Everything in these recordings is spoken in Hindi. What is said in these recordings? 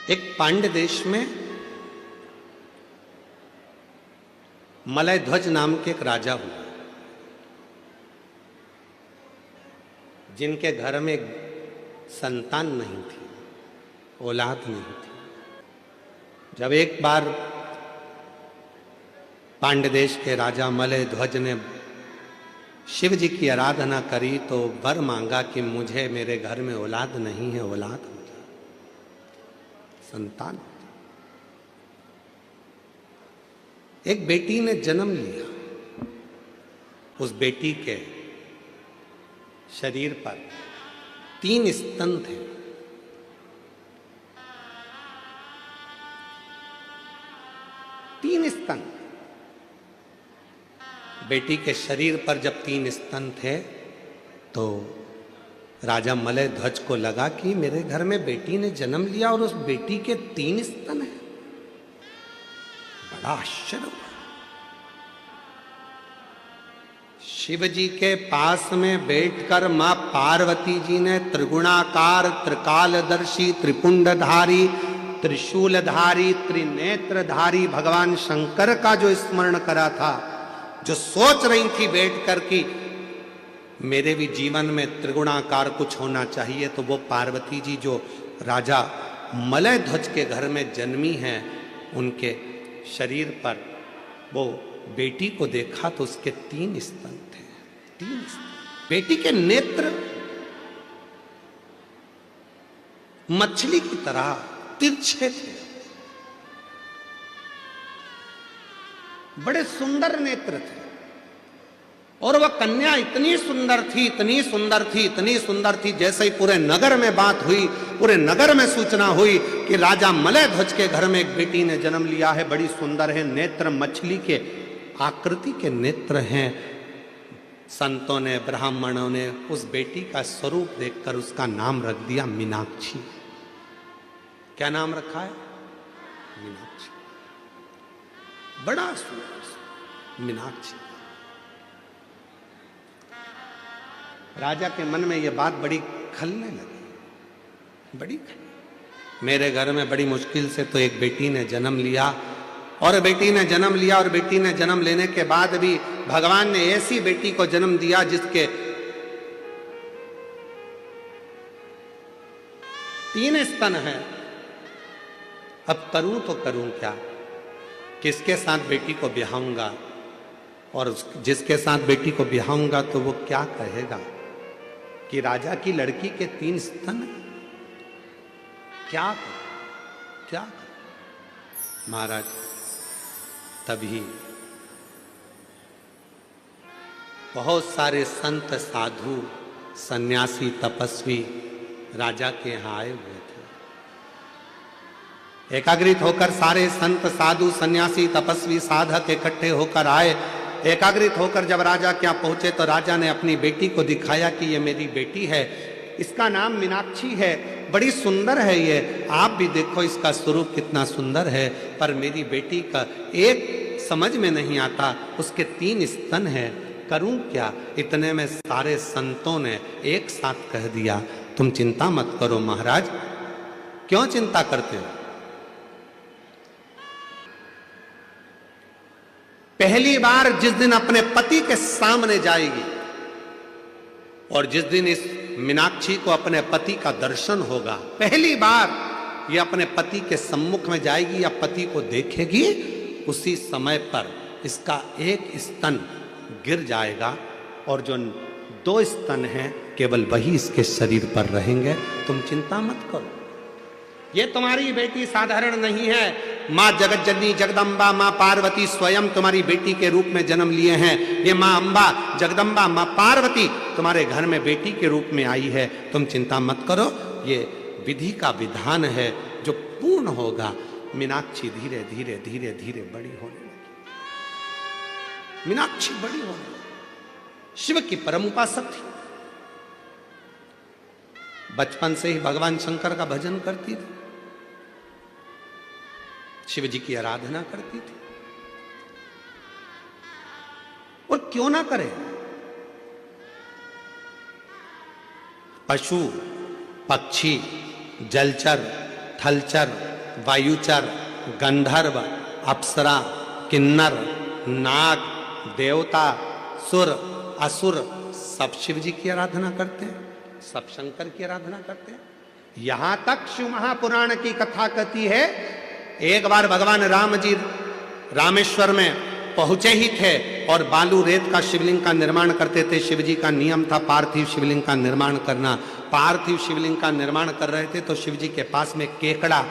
एक पांड्य देश में मलय ध्वज नाम के एक राजा हुआ, जिनके घर में संतान नहीं थी, औलाद नहीं थी। जब एक बार पांड्य देश के राजा मलय ध्वज ने शिव जी की आराधना करी तो वर मांगा कि मुझे मेरे घर में औलाद नहीं है, औलाद हो जाए, संतान। एक बेटी ने जन्म लिया। उस बेटी के शरीर पर 3 स्तन थे। तीन स्तन। बेटी के शरीर पर जब 3 स्तन थे तो राजा मलय ध्वज को लगा कि मेरे घर में बेटी ने जन्म लिया और उस बेटी के 3 स्तन हैं। बड़ा आश्चर्य हुआ। शिव जी के पास में बैठकर मां पार्वती जी ने त्रिगुणाकार, त्रिकालदर्शी, त्रिपुंडधारी, त्रिशूलधारी, त्रिनेत्रधारी भगवान शंकर का जो स्मरण करा था, जो सोच रही थी बैठकर कि मेरे भी जीवन में त्रिगुणाकार कुछ होना चाहिए, तो वो पार्वती जी जो राजा मलय ध्वज के घर में जन्मी हैं, उनके शरीर पर वो बेटी को देखा तो उसके 3 स्तन थे। 3 स्तन। बेटी के नेत्र मछली की तरह तिरछे थे, बड़े सुंदर नेत्र थे। और वह कन्या इतनी सुंदर थी, इतनी सुंदर थी, इतनी सुंदर थी, जैसे ही पूरे नगर में बात हुई, पूरे नगर में सूचना हुई कि राजा मलय ध्वज के घर में एक बेटी ने जन्म लिया है, बड़ी सुंदर है, नेत्र मछली के आकृति के नेत्र हैं। संतों ने, ब्राह्मणों ने उस बेटी का स्वरूप देखकर उसका नाम रख दिया मीनाक्षी। क्या नाम रखा है? मीनाक्षी। बड़ा सुंदर मीनाक्षी। राजा के मन में यह बात बड़ी खलने लगी, बड़ी खलने। मेरे घर में बड़ी मुश्किल से तो एक बेटी ने जन्म लिया, और बेटी ने जन्म लिया, और बेटी ने जन्म लेने के बाद भी भगवान ने ऐसी बेटी को जन्म दिया जिसके 3 स्तन हैं। अब करूं तो करूं क्या? किसके साथ बेटी को ब्याहूंगा? और जिसके साथ बेटी को ब्याहूंगा तो वो क्या कहेगा कि राजा की लड़की के 3 स्तन? क्या क्या? महाराज, तभी बहुत सारे संत, साधु, सन्यासी, तपस्वी राजा के यहां आए हुए थे। एकाग्रित होकर सारे संत, साधु, सन्यासी, तपस्वी, साधक इकट्ठे होकर आए। एकाग्रित होकर जब राजा क्या पहुंचे तो राजा ने अपनी बेटी को दिखाया कि ये मेरी बेटी है, इसका नाम मीनाक्षी है, बड़ी सुंदर है ये, आप भी देखो इसका स्वरूप कितना सुंदर है, पर मेरी बेटी का एक समझ में नहीं आता, उसके 3 स्तन हैं, करूं क्या? इतने में सारे संतों ने एक साथ कह दिया, तुम चिंता मत करो महाराज। क्यों चिंता करते हो? पहली बार जिस दिन अपने पति के सामने जाएगी और जिस दिन इस मीनाक्षी को अपने पति का दर्शन होगा, पहली बार ये अपने पति के सम्मुख में जाएगी या पति को देखेगी, उसी समय पर इसका एक स्तन गिर जाएगा और जो 2 स्तन हैं केवल वही इसके शरीर पर रहेंगे। तुम चिंता मत करो, ये तुम्हारी बेटी साधारण नहीं है। माँ जगत जननी जगदम्बा, माँ पार्वती स्वयं तुम्हारी बेटी के रूप में जन्म लिए हैं। ये माँ अम्बा, जगदम्बा, माँ पार्वती तुम्हारे घर में बेटी के रूप में आई है। तुम चिंता मत करो, ये विधि का विधान है जो पूर्ण होगा। मीनाक्षी धीरे धीरे धीरे धीरे बड़ी होने लगी। मीनाक्षी बड़ी होने लगी। शिव की परम उपासक थी। बचपन से ही भगवान शंकर का भजन करती थी, शिव जी की आराधना करती थी। और क्यों ना करे? पशु, पक्षी, जलचर, थलचर, वायुचर, गंधर्व, अप्सरा, किन्नर, नाग, देवता, सुर, असुर सब शिव जी की आराधना करते हैं, सब शंकर की आराधना करते हैं। यहां तक शिव महापुराण की कथा कहती है, एक बार भगवान राम जी रामेश्वर में पहुंचे ही थे और बालू रेत का शिवलिंग का निर्माण करते थे। शिव जी का नियम था पार्थिव शिवलिंग का निर्माण करना। पार्थिव शिवलिंग का निर्माण कर रहे थे तो शिव जी के पास में केकड़ा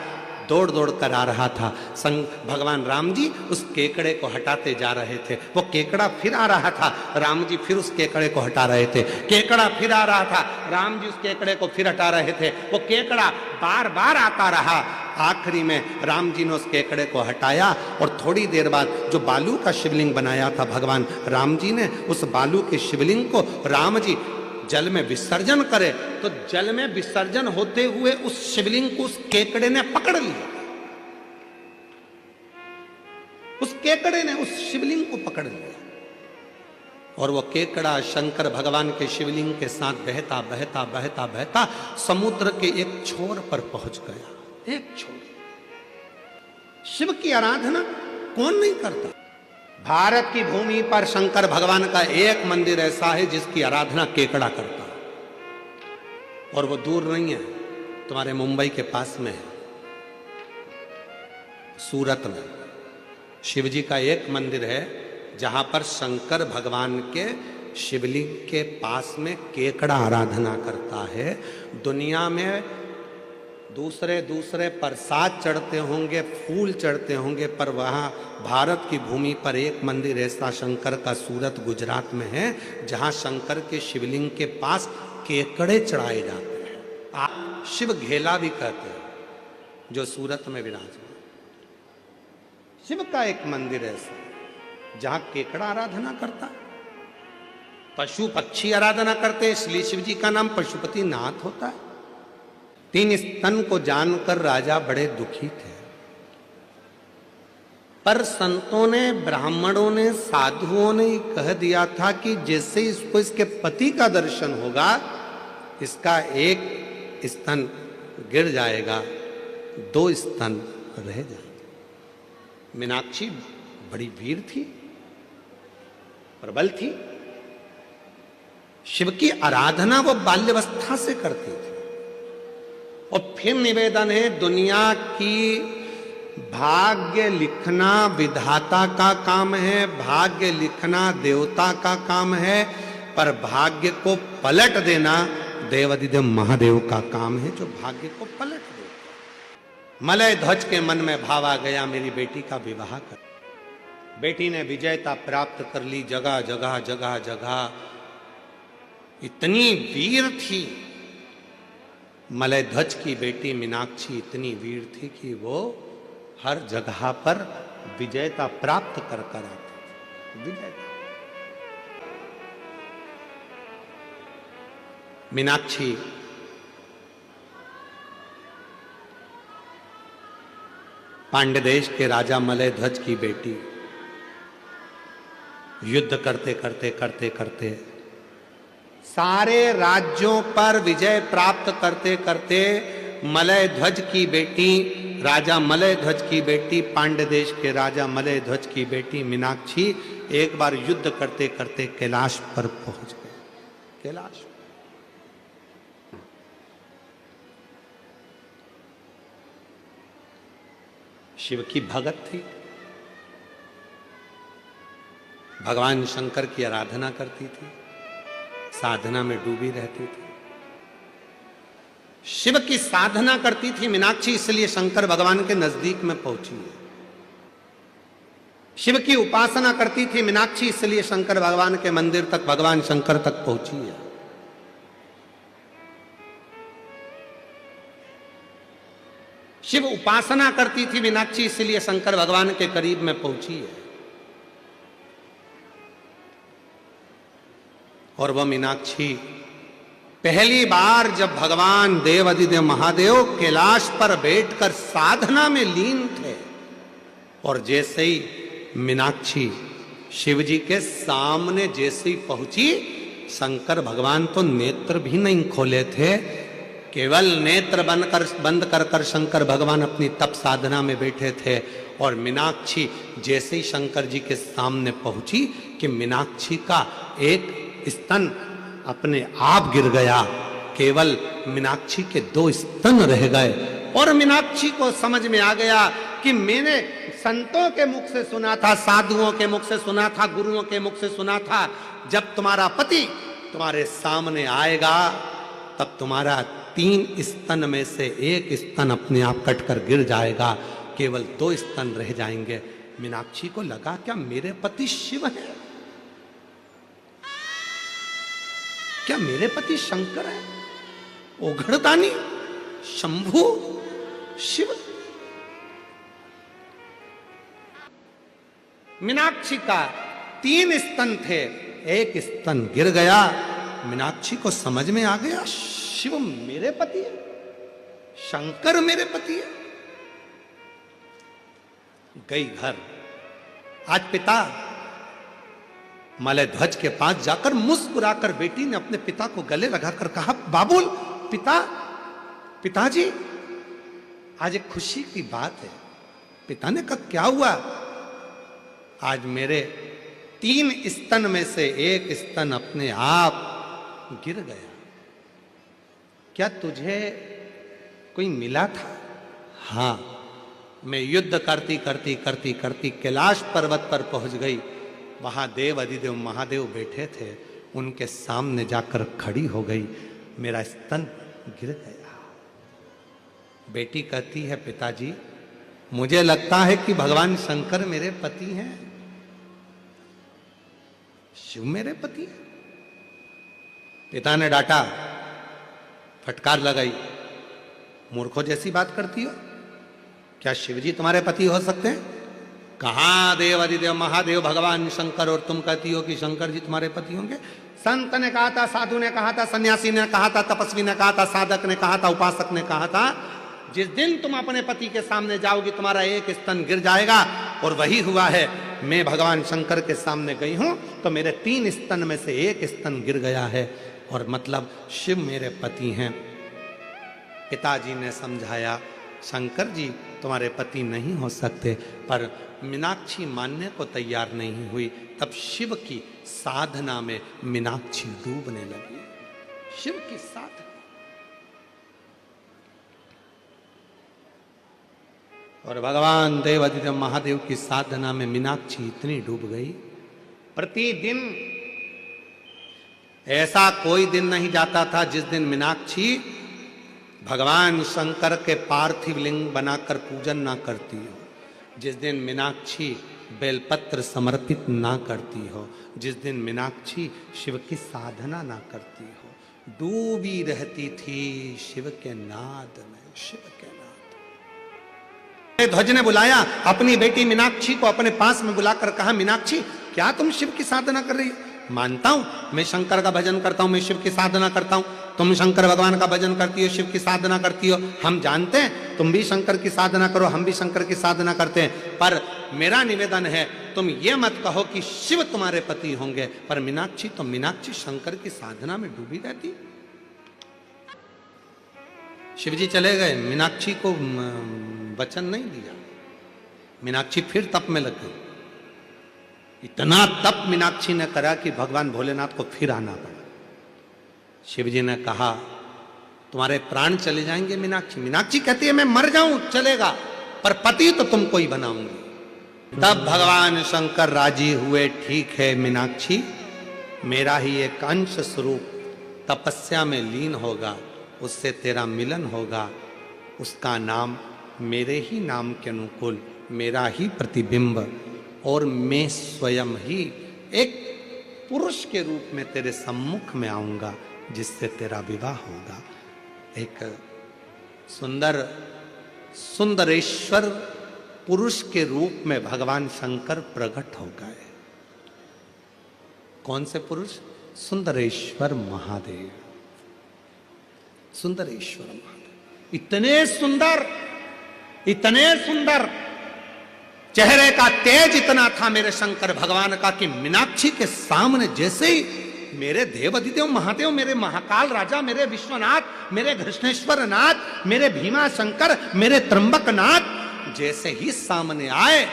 दौड़ दौड़ कर आ रहा था। भगवान राम जी उस केकड़े को हटाते जा रहे थे। वो केकड़ा फिर आ रहा था, राम जी फिर उस केकड़े को हटा रहे थे। केकड़ा फिर आ रहा था, राम जी उस केकड़े को फिर हटा रहे थे। वो केकड़ा बार बार आता रहा। आखिरी में राम जी ने उस केकड़े को हटाया और थोड़ी देर बाद जो बालू का शिवलिंग बनाया था भगवान राम जी ने, उस बालू के शिवलिंग को राम जी जल में विसर्जन करे तो जल में विसर्जन होते हुए उस शिवलिंग को उस केकड़े ने पकड़ लिया। उस केकड़े ने उस शिवलिंग को पकड़ लिया और वो केकड़ा शंकर भगवान के शिवलिंग के साथ बहता बहता बहता बहता समुद्र के एक छोर पर पहुंच गया। एक छोर। शिव की आराधना कौन नहीं करता? भारत की भूमि पर शंकर भगवान का एक मंदिर ऐसा है जिसकी आराधना केकड़ा करता है और वो दूर नहीं है, तुम्हारे मुंबई के पास में है, सूरत में। शिव जी का एक मंदिर है जहां पर शंकर भगवान के शिवलिंग के पास में केकड़ा आराधना करता है। दुनिया में दूसरे दूसरे प्रसाद चढ़ते होंगे, फूल चढ़ते होंगे, पर वहाँ भारत की भूमि पर एक मंदिर ऐसा शंकर का सूरत गुजरात में है जहाँ शंकर के शिवलिंग के पास केकड़े चढ़ाए जाते हैं। आप शिव घेला भी कहते हैं जो सूरत में विराजमान। शिव का एक मंदिर ऐसा जहाँ केकड़ा आराधना करता है। पशु पक्षी आराधना करते हैं, इसलिए शिव जी का नाम पशुपति नाथ होता है। 3 स्तन को जानकर राजा बड़े दुखी थे, पर संतों ने, ब्राह्मणों ने, साधुओं ने कह दिया था कि जैसे इसको इसके पति का दर्शन होगा इसका एक स्तन गिर जाएगा, 2 स्तन रह जाएंगे। मीनाक्षी बड़ी वीर थी, प्रबल थी। शिव की आराधना वो बाल्यावस्था से करती थी। और फिर निवेदन है, दुनिया की भाग्य लिखना विधाता का काम है, भाग्य लिखना देवता का काम है, पर भाग्य को पलट देना देवाधिदेव महादेव का काम है जो भाग्य को पलट देता। मलय ध्वज के मन में भाव आ गया, मेरी बेटी का विवाह कर। बेटी ने विजयता प्राप्त कर ली, जगह जगह जगह जगह। इतनी वीर थी मलय ध्वज की बेटी मीनाक्षी, इतनी वीर थी कि वो हर जगह पर विजयता प्राप्त कर कर आती। विजयता। मीनाक्षी पांड्य देश के राजा मलय ध्वज की बेटी। युद्ध करते करते करते करते सारे राज्यों पर विजय प्राप्त करते करते मलय ध्वज की बेटी, राजा मलय ध्वज की बेटी, पांड्य देश के राजा मलय ध्वज की बेटी मीनाक्षी एक बार युद्ध करते करते कैलाश पर पहुंच गए। कैलाश शिव की भगत थी, भगवान शंकर की आराधना करती थी, साधना में डूबी रहती थी। शिव की साधना करती थी मीनाक्षी, इसलिए शंकर भगवान के नजदीक में पहुंची है। शिव की उपासना करती थी मीनाक्षी, इसलिए शंकर भगवान के मंदिर तक, भगवान शंकर तक पहुंची है। शिव उपासना करती थी मीनाक्षी, इसलिए शंकर भगवान के करीब में पहुंची है। और वह मीनाक्षी पहली बार जब भगवान देवाधिदेव महादेव कैलाश पर बैठकर साधना में लीन थे, और जैसे ही मीनाक्षी शिव जी के सामने जैसे ही पहुंची, शंकर भगवान तो नेत्र भी नहीं खोले थे, केवल नेत्र बंद कर कर शंकर भगवान अपनी तप साधना में बैठे थे और मीनाक्षी जैसे ही शंकर जी के सामने पहुंची कि मीनाक्षी का एक स्तन अपने आप गिर गया। केवल मीनाक्षी के 2 स्तन रह गए और मीनाक्षी को समझ में आ गया कि मैंने संतों के मुख से सुना था, साधुओं के मुख से सुना था, गुरुओं के मुख से सुना था, जब तुम्हारा पति तुम्हारे सामने आएगा तब तुम्हारा 3 स्तन में से 1 स्तन अपने आप कटकर गिर जाएगा, केवल 2 स्तन रह जाएंगे। मीनाक्षी को लगा क्या मेरे पति शिव है? क्या मेरे पति शंकर है? ओघड़दानी, शंभु, शिव? मीनाक्षी का 3 स्तन थे, 1 स्तन गिर गया। मीनाक्षी को समझ में आ गया शिव मेरे पति है, शंकर मेरे पति है। गई घर। आज पिता मलयध्वज के पास जाकर मुस्कुराकर बेटी ने अपने पिता को गले लगाकर कहा, बाबुल, पिताजी, आज एक खुशी की बात है। पिता ने कहा, क्या हुआ? आज मेरे 3 स्तन में से 1 स्तन अपने आप गिर गया। क्या तुझे कोई मिला था? हां, मैं युद्ध करती करती करती करती कैलाश पर्वत पर पहुंच गई। वहां देव अधिदेव महादेव बैठे थे, उनके सामने जाकर खड़ी हो गई, मेरा स्तन गिर गया। बेटी कहती है, पिताजी, मुझे लगता है कि भगवान शंकर मेरे पति हैं, शिव मेरे पति है। पिता ने डांटा, फटकार लगाई, मूर्खों जैसी बात करती हो, क्या शिवजी तुम्हारे पति हो सकते हैं? कहां देव अधिदेव महादेव भगवान शंकर और तुम कहती हो कि शंकर जी तुम्हारे पति होंगे? संत ने कहा था, साधु ने कहा था, सन्यासी ने कहा था, तपस्वी ने कहा था, साधक ने कहा था, उपासक ने कहा था, जिस दिन तुम अपने पति के सामने जाओगी तुम्हारा 1 स्तन गिर जाएगा। और वही हुआ है। मैं भगवान शंकर के सामने गई हूं तो मेरे 3 स्तन में से 1 स्तन गिर गया है, और मतलब शिव मेरे पति हैं। पिताजी ने समझाया, शंकर जी तुम्हारे पति नहीं हो सकते, पर मीनाक्षी मानने को तैयार नहीं हुई। तब शिव की साधना में मीनाक्षी डूबने लगी। शिव की साधना, और भगवान देव अधिदेव महादेव की साधना में मीनाक्षी इतनी डूब गई। प्रतिदिन ऐसा कोई दिन नहीं जाता था जिस दिन मीनाक्षी भगवान शंकर के पार्थिव लिंग बनाकर पूजन ना करती हो, जिस दिन मीनाक्षी बेलपत्र समर्पित ना करती हो, जिस दिन मीनाक्षी शिव की साधना ना करती हो। डूबी रहती थी शिव के नाद में, शिव के नाद। ध्वज ने बुलाया अपनी बेटी मीनाक्षी को, अपने पास में बुलाकर कहा, मीनाक्षी, क्या तुम शिव की साधना कर रही हो? मानता हूं, मैं शंकर का भजन करता हूं, मैं शिव की साधना करता हूं। तुम शंकर भगवान का भजन करती हो, शिव की साधना करती हो, हम जानते हैं, तुम भी शंकर की साधना करो, हम भी शंकर की साधना करते हैं। पर मेरा निवेदन है, तुम ये मत कहो कि शिव तुम्हारे पति होंगे। पर मीनाक्षी तो मीनाक्षी शंकर की साधना में डूबी रहती। शिवजी चले गए, मीनाक्षी को वचन नहीं दिया। मीनाक्षी फिर तप में लग गई। इतना तप मीनाक्षी ने करा कि भगवान भोलेनाथ को फिर आना पड़ा। शिवजी ने कहा, तुम्हारे प्राण चले जाएंगे मीनाक्षी। मीनाक्षी कहती है, मैं मर जाऊं चलेगा, पर पति तो तुमको ही बनाऊंगी। तब भगवान शंकर राजी हुए, ठीक है मीनाक्षी, मेरा ही एक अंश स्वरूप तपस्या में लीन होगा, उससे तेरा मिलन होगा, उसका नाम मेरे ही नाम के अनुकूल, मेरा ही प्रतिबिंब, और मैं स्वयं ही एक पुरुष के रूप में तेरे सम्मुख में आऊंगा, जिससे तेरा विवाह होगा। एक सुंदर सुंदरेश्वर पुरुष के रूप में भगवान शंकर प्रकट हो गए। कौन से पुरुष? सुंदरेश्वर महादेव। सुंदरेश्वर महादेव इतने सुंदर, इतने सुंदर, चेहरे का तेज इतना था मेरे शंकर भगवान का कि मीनाक्षी के सामने जैसे ही मेरे देव अधिदेव महादेव, मेरे महाकाल राजा, मेरे विश्वनाथ, मेरे कृष्णेश्वर नाथ, मेरे भीमा शंकर, मेरे त्र्यंबक नाथ जैसे ही सामने आए,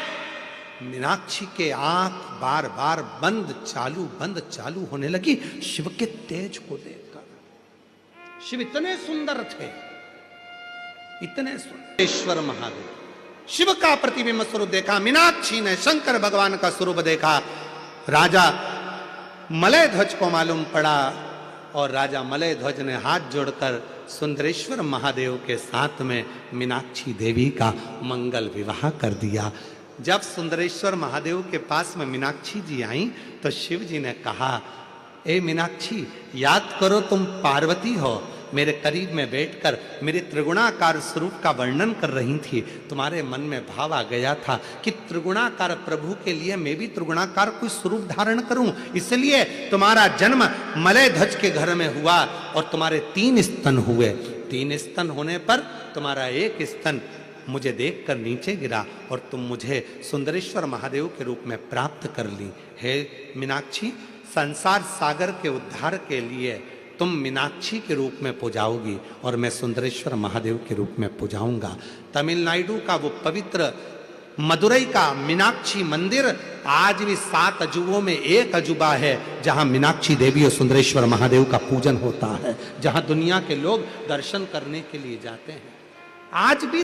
मीनाक्षी के आंख बार बार बंद चालू होने लगी शिव के तेज को देखकर। शिव इतने सुंदर थे, इतने सुंदर। ईश्वर महादेव शिव का प्रतिबिंब स्वरूप देखा, मीनाक्षी ने शंकर भगवान का स्वरूप देखा। राजा मलय ध्वज को मालूम पड़ा और राजा मलय ध्वज ने हाथ जोड़कर सुंदरेश्वर महादेव के साथ में मीनाक्षी देवी का मंगल विवाह कर दिया। जब सुंदरेश्वर महादेव के पास में मीनाक्षी जी आई तो शिव जी ने कहा, ए मीनाक्षी, याद करो तुम पार्वती हो, मेरे करीब में बैठकर मेरे त्रिगुणाकार स्वरूप का वर्णन कर रही थी। तुम्हारे मन में भाव आ गया था कि त्रिगुणाकार प्रभु के लिए मैं भी त्रिगुणाकार कोई स्वरूप धारण करूं, इसलिए तुम्हारा जन्म मलय ध्वज के घर में हुआ और तुम्हारे 3 स्तन हुए। 3 स्तन होने पर तुम्हारा एक स्तन मुझे देखकर नीचे गिरा और तुम मुझे सुंदरेश्वर महादेव के रूप में प्राप्त कर ली। हे मीनाक्षी, संसार सागर के उद्धार के लिए तुम मीनाक्षी के रूप में पूजाओगी और मैं सुंदरेश्वर महादेव के रूप में पूजाऊंगा। तमिलनाडु का वो पवित्र मदुरई का मीनाक्षी मंदिर आज भी 7 अजूबों में एक अजूबा है, जहां मीनाक्षी देवी और सुंदरेश्वर महादेव का पूजन होता है, जहां दुनिया के लोग दर्शन करने के लिए जाते हैं। आज भी